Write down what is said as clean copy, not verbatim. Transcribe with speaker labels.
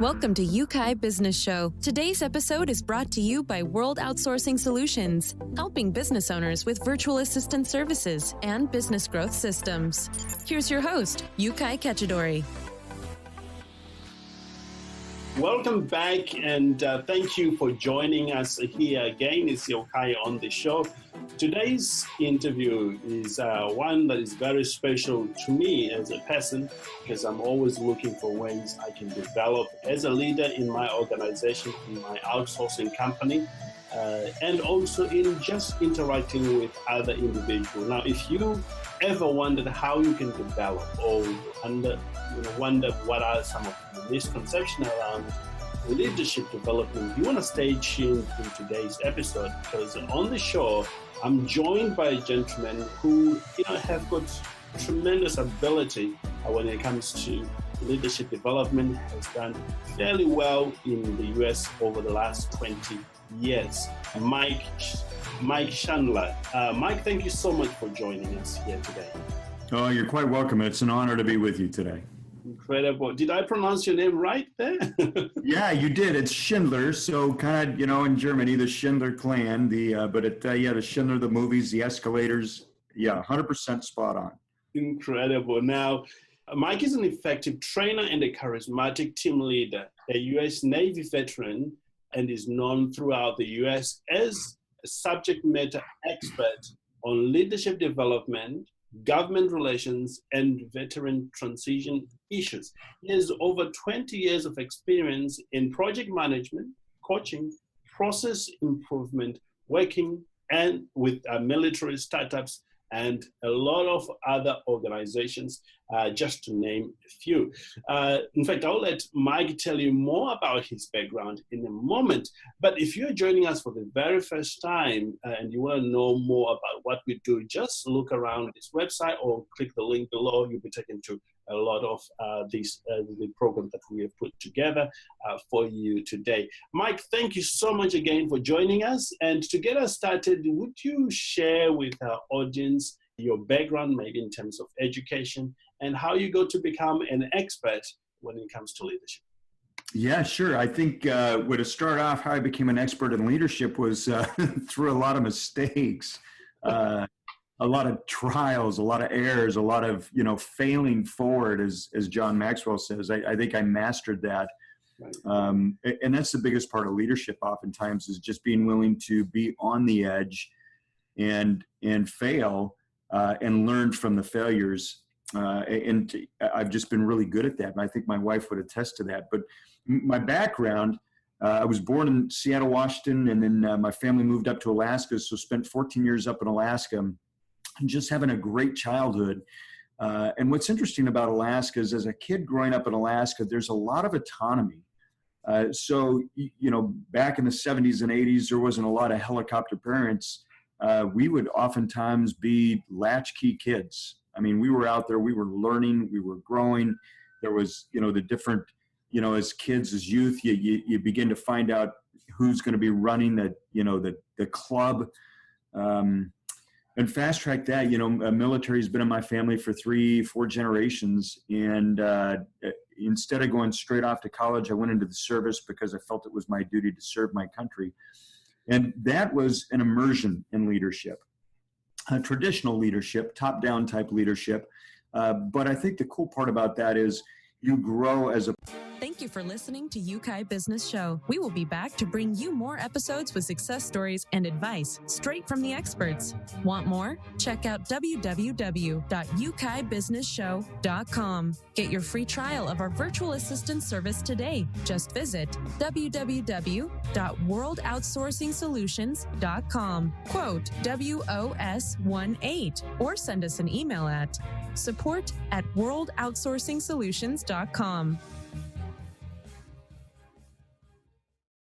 Speaker 1: Welcome to UK Business Show. Today's episode is brought to you by World Outsourcing Solutions, helping business owners with virtual assistant services and business growth systems. Here's your host, UK Kechidori.
Speaker 2: Welcome back, and thank you for joining us here again. It's Yokai on the show. Today's interview is one that is very special to me as a person, because I'm always looking for ways I can develop as a leader in my organization, in my outsourcing company, and also in just interacting with other individuals. Now, if you ever wondered how you can develop or wonder what are some of the misconceptions around leadership development, you want to stay tuned in today's episode, because on the show, I'm joined by a gentleman who have got tremendous ability when it comes to leadership development, has done fairly well in the US over the last 20 years. Mike Schindler. Mike, thank you so much for joining us here today.
Speaker 3: Oh, you're quite welcome. It's an honor to be with you today.
Speaker 2: Incredible. Did I pronounce your name right there?
Speaker 3: Yeah, you did. It's Schindler. So kind of, in Germany, the Schindler clan, the Schindler, the movies, the escalators. Yeah, 100% spot on.
Speaker 2: Incredible. Now, Mike is an effective trainer and a charismatic team leader, a U.S. Navy veteran, and is known throughout the U.S. as a subject matter expert on leadership development, government relations, and veteran transition issues. He has over 20 years of experience in project management, coaching, process improvement, working and with military startups, and a lot of other organizations, just to name a few. In fact, I'll let Mike tell you more about his background in a moment. But if you're joining us for the very first time and you want to know more about what we do, just look around this website or click the link below. You'll be taken to a lot of the program that we have put together for you today. Mike, thank you so much again for joining us. And to get us started, would you share with our audience your background, maybe in terms of education, and how you go to become an expert when it comes to leadership?
Speaker 3: Yeah, sure. I think to start off, how I became an expert in leadership was through a lot of mistakes. A lot of trials, a lot of errors, a lot of, failing forward, as John Maxwell says. I think I mastered that. Right. And that's the biggest part of leadership oftentimes, is just being willing to be on the edge and fail and learn from the failures. And I've just been really good at that. And I think my wife would attest to that. But my background, I was born in Seattle, Washington, and then my family moved up to Alaska. So spent 14 years up in Alaska, and just having a great childhood. And what's interesting about Alaska is, as a kid growing up in Alaska, there's a lot of autonomy. So back in the 70s and 80s, there wasn't a lot of helicopter parents. We would oftentimes be latchkey kids. I mean, we were out there, we were learning, we were growing. There was, the different, as kids, as youth, you begin to find out who's going to be running the club. And fast track that, military has been in my family for 3-4 generations. And instead of going straight off to college, I went into the service because I felt it was my duty to serve my country. And that was an immersion in leadership, traditional leadership, top-down type leadership. But I think the cool part about that is you grow as a...
Speaker 1: Thank you for listening to UK Business Show. We will be back to bring you more episodes with success stories and advice straight from the experts. Want more? Check out www.ukbusinessshow.com. Get your free trial of our virtual assistant service today. Just visit www.worldoutsourcingsolutions.com. Quote WOS18 or send us an email at support@worldoutsourcingsolutions.com.